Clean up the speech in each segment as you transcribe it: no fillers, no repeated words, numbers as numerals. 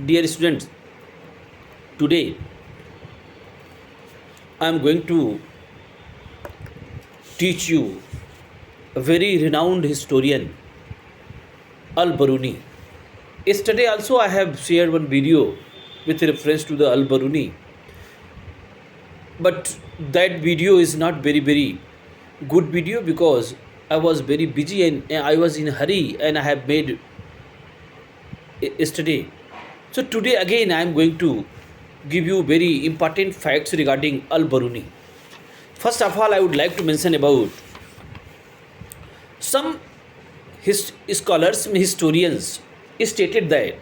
Dear students, today I am going to teach you a very renowned historian, Albiruni. Yesterday also I have shared one video with reference to the Albiruni, but that video is not very good video because I was very busy and I was in a hurry and I have made yesterday. So today again I am going to give you very important facts regarding Al-Biruni. First of all, I would like to mention about some scholars and historians stated that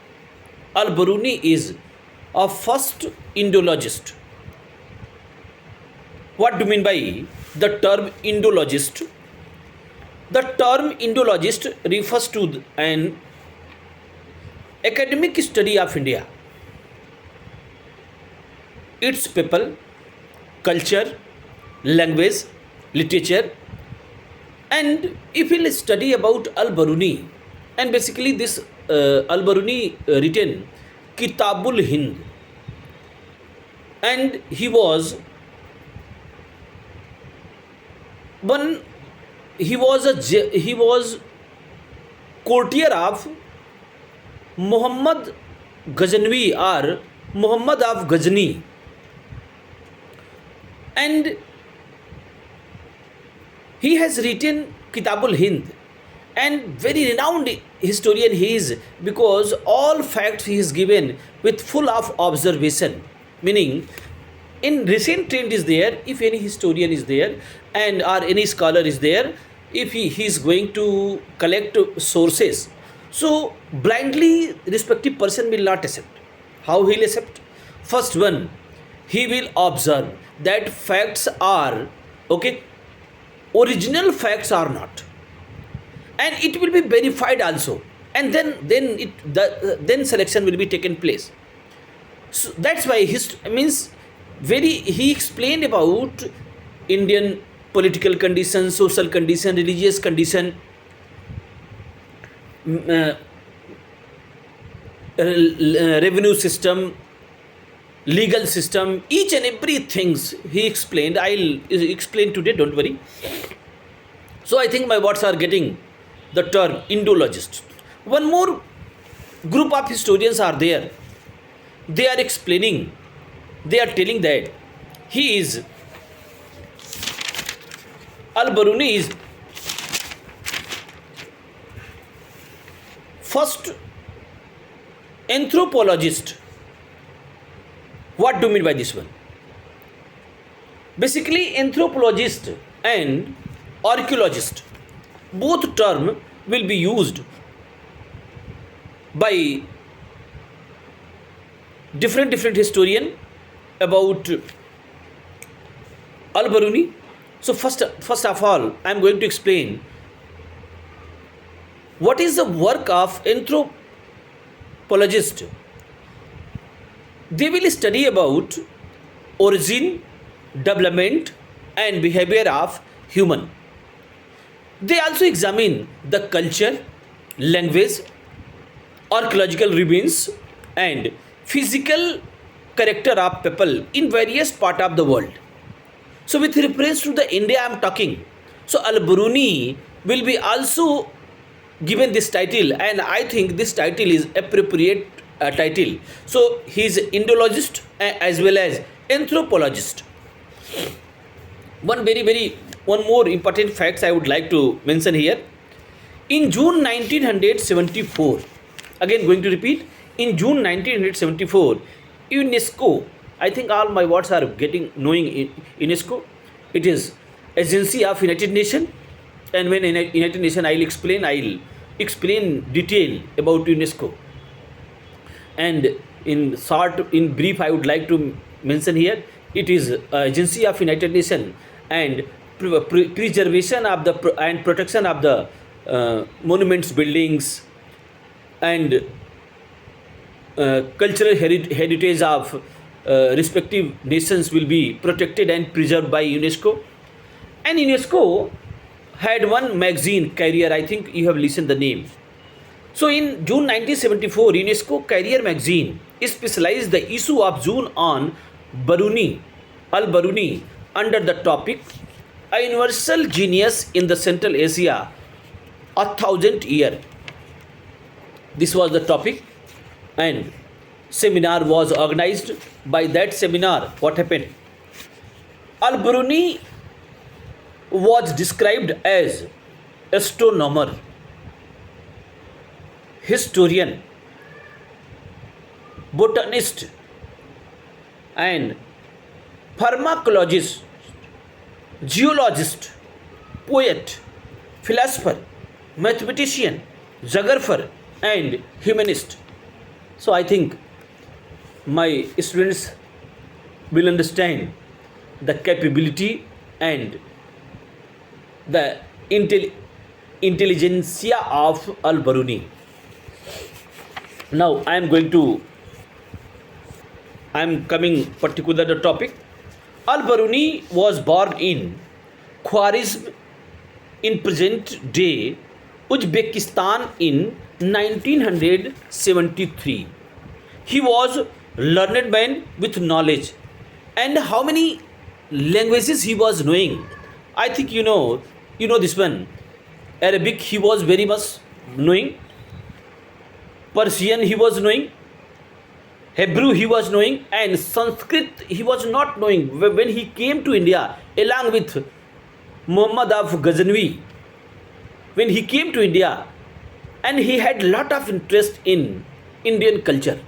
Al-Biruni is a first Indologist. What do you mean by the term Indologist? The term Indologist refers to an academic study of India, its people, culture, language, literature, and if we'll study about Al-Biruni, and basically this Al-Biruni written Kitabul Hind, and he was courtier of Muhammad Ghaznavi or Muhammad of Ghazni, and he has written Kitabul Hind, and very renowned historian he is because all facts he is given with full of observation, meaning in recent trend is there, if any historian is there and or any scholar is there, if he is going to collect sources, so blindly respective person will not accept. How he will accept? First one, he will observe that facts are okay, original facts are not, and it will be verified also, and then selection will be taken place. So that's why he explained about Indian political condition, social condition, religious condition, revenue system, legal system, each and every things he explained. I'll explain today, don't worry. So I think my words are getting the term Indologist. One more group of historians are there. They are explaining, they are telling that he is Al-Biruni is first anthropologist. What do you mean by this one? Basically, anthropologist and archaeologist, both term will be used by different historian about Al-Biruni. So first of all, I am going to explain what is the work of anthropologist. They will study about origin, development, and behavior of human. They also examine the culture, language, archaeological remains, and physical character of people in various parts of the world. So with reference to the India I am talking, so Al-Biruni will be also given this title, and I think this title is appropriate title. So he is Indologist as well as anthropologist. One more important facts I would like to mention here. In June 1974, again going to repeat, in June 1974, UNESCO, I think all my words are getting knowing UNESCO, it is Agency of United Nations, and when United Nations I'll explain detail about UNESCO. And in brief, I would like to mention here, it is Agency of United Nations and preservation of the and protection of the monuments, buildings, and cultural heritage of respective nations will be protected and preserved by UNESCO. And UNESCO had one magazine, Career, I think you have listened the name. So in June 1974, UNESCO Career magazine specialized the issue of June on Baruni, Al-Baruni under the topic A Universal Genius in the Central Asia, a thousand year. This was the topic, and seminar was organized. By that seminar, what happened? Al-Baruni was described as astronomer, historian, botanist, and pharmacologist, geologist, poet, philosopher, mathematician, geographer, and humanist. So I think my students will understand the capability and the intelligentsia of Al-Baruni. Now I am coming particular the topic. Al-Baruni was born in Khwarizm in present day Uzbekistan in 1973. He was learned man with knowledge. And how many languages he was knowing? I think you know this one. Arabic he was very much knowing. Persian he was knowing. Hebrew he was knowing, and Sanskrit he was not knowing. When he came to India along with Muhammad of Ghaznavi, when he came to India, and he had lot of interest in Indian culture.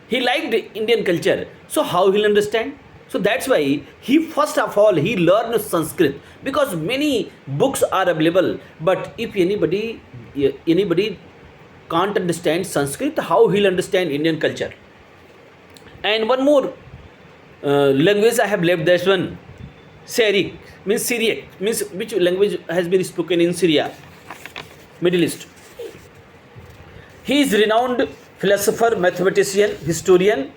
He liked Indian culture. So how he'll understand? So that's why he first of all he learned Sanskrit, because many books are available. But if anybody can't understand Sanskrit, how he'll understand Indian culture? And one more language I have left. This one, Syriac means which language has been spoken in Syria, Middle East. He is renowned philosopher, mathematician, historian,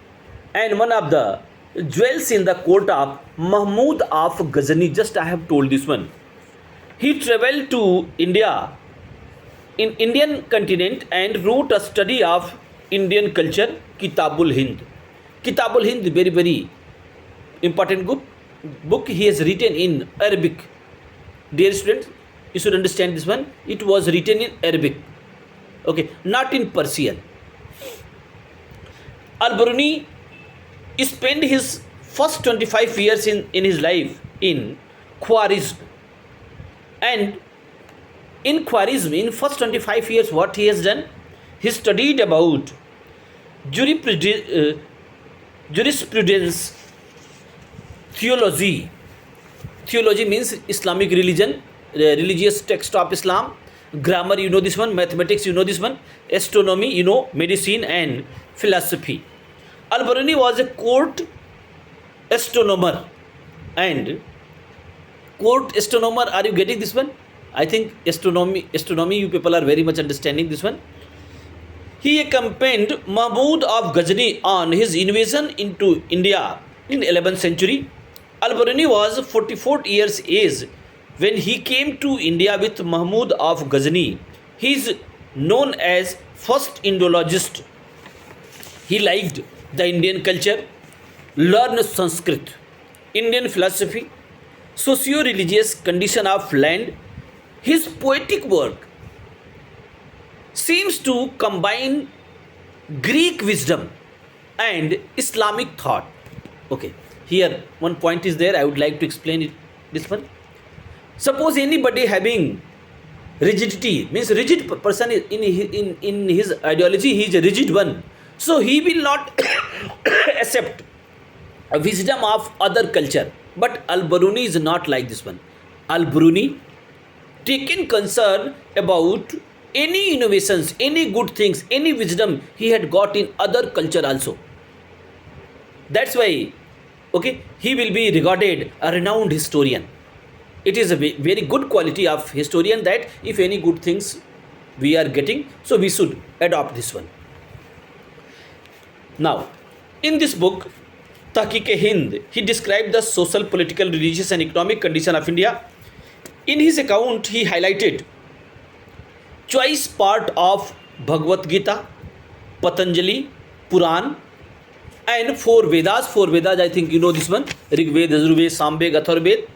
and one of the jewels in the court of Mahmud of Ghazni. Just I have told this one. He traveled to India, in Indian continent, and wrote a study of Indian culture, Kitabul Hind. Kitabul Hind, very very important book he has written in Arabic. Dear students, you should understand this one. It was written in Arabic, okay, not in Persian. Al-Baruni spent his first 25 years in his life in Khwarizm. And in Khwarizm, in first 25 years, what he has done? He studied about jurisprudence, theology. Theology means Islamic religion, religious text of Islam. Grammar, you know this one. Mathematics, you know this one. Astronomy, you know. Medicine and philosophy. Al-Baruni was a court astronomer. And court astronomer, are you getting this one? I think astronomy you people are very much understanding this one. He accompanied Mahmud of Ghazni on his invasion into India in 11th century. Al-Baruni was 44 years age when he came to India with Mahmud of Ghazni. He is known as first Indologist. He liked the Indian culture, learned Sanskrit, Indian philosophy, socio-religious condition of land. His poetic work seems to combine Greek wisdom and Islamic thought. Okay, here one point is there. I would like to explain it. This one. Suppose anybody having rigidity, means rigid person in his ideology, he is a rigid one. So he will not accept a wisdom of other culture. But Al-Baruni is not like this one. Al-Baruni taken concern about any innovations, any good things, any wisdom he had got in other culture also. That's why, okay, he will be regarded a renowned historian. It is a very good quality of historian that if any good things we are getting, so we should adopt this one. Now, in this book, Tahqiq-e-Hind, he described the social, political, religious and economic condition of India. In his account, he highlighted choice part of Bhagavad Gita, Patanjali, Puran, and four Vedas. Four Vedas, I think you know this one: Rig Veda, Yajurveda, Samveda, Atharvaveda,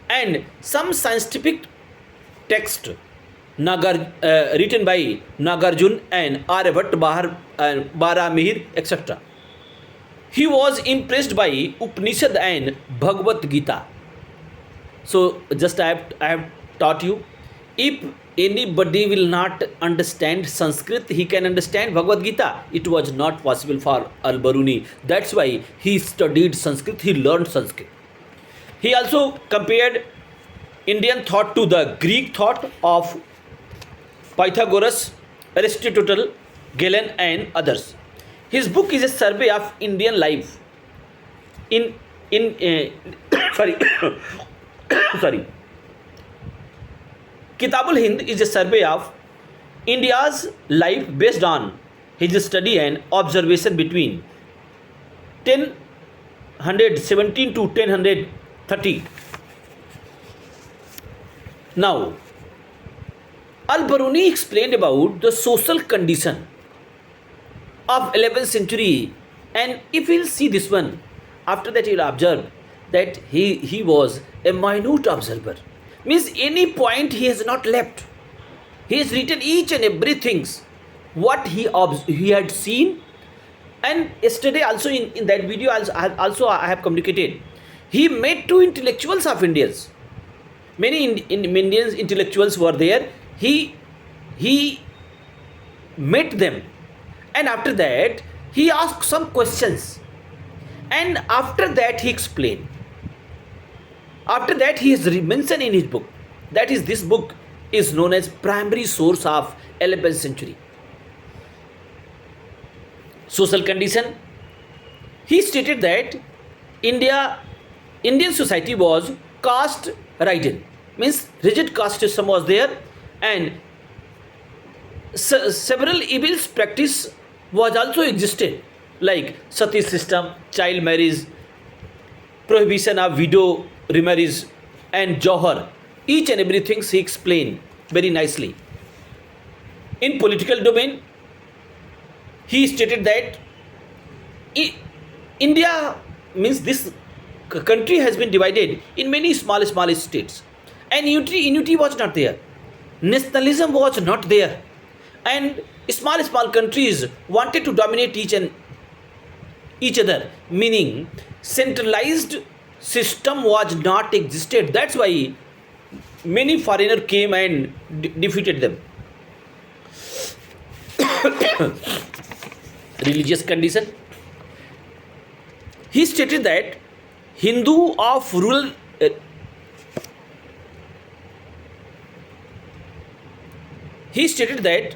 and some scientific text written by Nagarjun and Aryabhatta, Baramihir, etc. He was impressed by Upanishad and Bhagavad Gita. So just I have taught you, if anybody will not understand Sanskrit, he can understand Bhagavad Gita. It was not possible for Albiruni. That's why he studied Sanskrit, he learned Sanskrit. He also compared Indian thought to the Greek thought of Pythagoras, Aristotle, Galen, and others. His book is a survey of Indian life sorry sorry. Kitabul Hind is a survey of India's life based on his study and observation between 1017 to 1030. Now, Al-Biruni explained about the social condition of 11th century, and if you'll see this one, after that you'll observe that he was a minute observer. Means any point he has not left. He has written each and everything what he had seen. And yesterday also in that video also I have communicated. He met two intellectuals of Indians. Many Indian intellectuals were there. He met them, and after that he asked some questions, and after that he explained. After that he is mentioned in his book. That is, this book is known as primary source of 11th century. Social condition. He stated that Indian society was caste ridden, means rigid caste system was there, and several evils practice was also existed, like sati system, child marriage, prohibition of widow remarriage, and johar. Each and everything he explained very nicely. In political domain, he stated that India, means this country has been divided in many small states, and unity was not there. Nationalism was not there, and small countries wanted to dominate each other, meaning centralized system was not existed. That's why many foreigner came and defeated them. Religious condition. He stated that Hindu of rural he stated that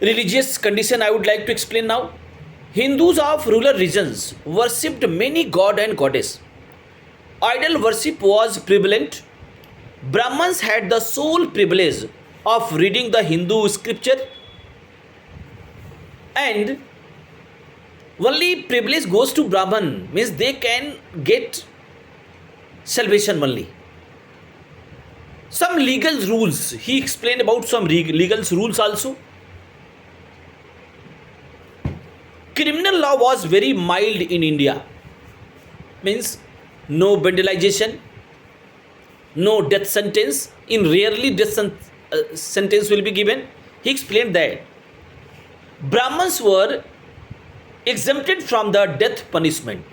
religious condition I would like to explain now. Hindus of rural regions worshipped many god and goddess. Idol worship was prevalent. Brahmins had the sole privilege of reading the Hindu scripture, and only privilege goes to Brahman, means they can get salvation only. Some legal rules, he explained about some legal rules also. Criminal law was very mild in India, means no vandalization, no death sentence. In rarely death sentence will be given. He explained that Brahmins were exempted from the death punishment.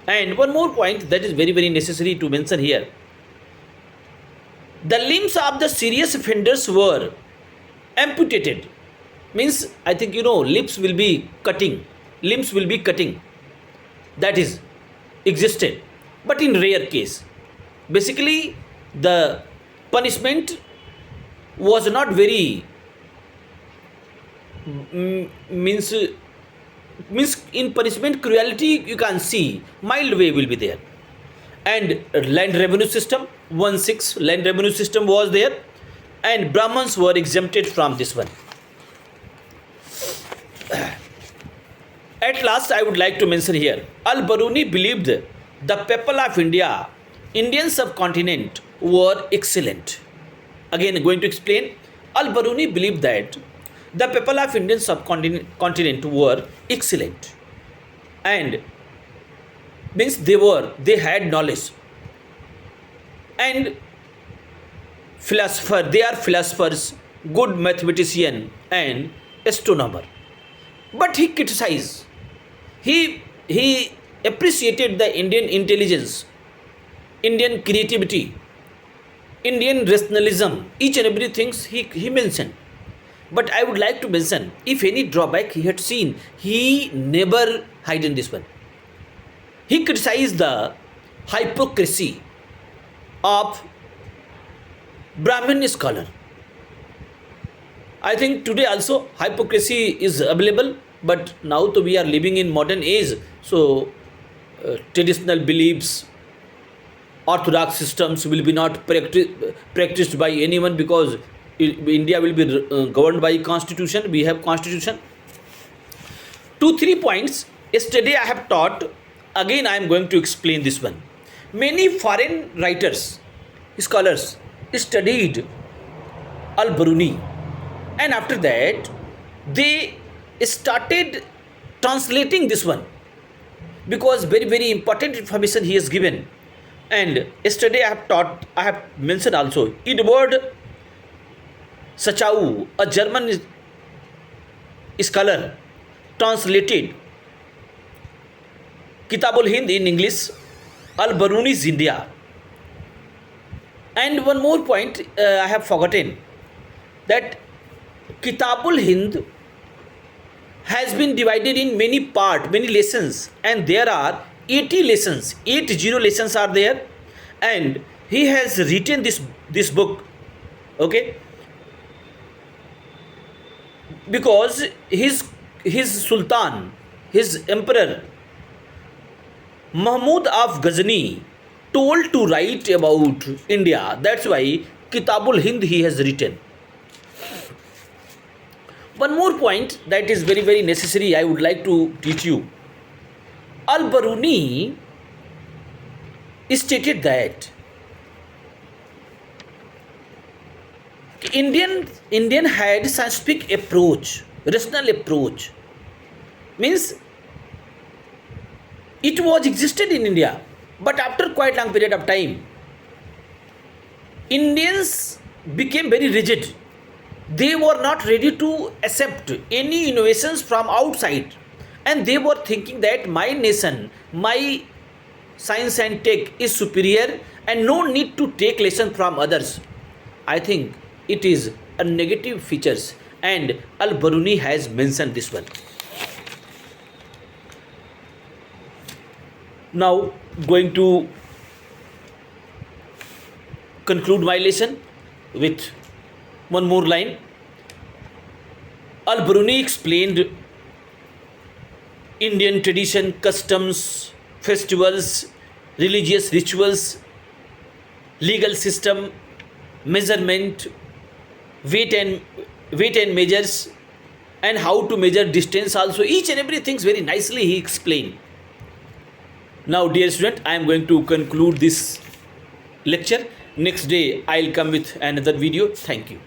And one more point that is very necessary to mention here. The limbs of the serious offenders were amputated. Means, I think you know, limbs will be cutting. That is existed, but in rare case. Basically, the punishment was not very means in punishment cruelty you can see mild way will be there. And land revenue system, 1/6 land revenue system was there, and Brahmins were exempted from this one. At last, I would like to mention here, Al-Biruni believed the people of India, Indian subcontinent, were excellent. again going to explain. Albiruni believed that the people of Indian subcontinent were excellent, and means they had knowledge, and they are philosophers, good mathematician and astronomer. But he criticized, he appreciated the Indian intelligence, Indian creativity, Indian rationalism, each and everything he mentioned. But I would like to mention, if any drawback he had seen, he never hidden this one. He criticized the hypocrisy of Brahmin scholar. I think today also hypocrisy is available, but now to we are living in modern age, so traditional beliefs, orthodox systems will be not practiced by anyone, because India will be governed by constitution. We have constitution. 2 3 points yesterday I have taught. Again I am going to explain this one. Many foreign writers, scholars studied Albiruni, and after that they started translating this one, because very important information he has given. And yesterday I have mentioned also Edward Sachau, a German scholar, translated Kitabul Hind in English, Albiruni's India. And one more point I have forgotten, that Kitabul Hind has been divided in many parts, many lessons, and there are 80 lessons, 80 lessons are there, and he has written this book, okay, because his sultan, his emperor Mahmud of Ghazni told to write about India. That's why Kitabul Hind he has written. One more point that is very necessary I would like to teach you. Albiruni stated that Indian had scientific approach, rational approach, means it was existed in India, but after quite long period of time, Indians became very rigid. They were not ready to accept any innovations from outside, and they were thinking that my nation, my science and tech is superior, and no need to take lesson from others. I think it is a negative features, and Albiruni has mentioned this one. Now going to conclude my lesson with one more line. Albiruni explained Indian tradition, customs, festivals, religious rituals, legal system, measurement, weight and measures, and how to measure distance also. Each and everything very nicely he explained. Now dear student, I am going to conclude this lecture. Next day I will come with another video. Thank you.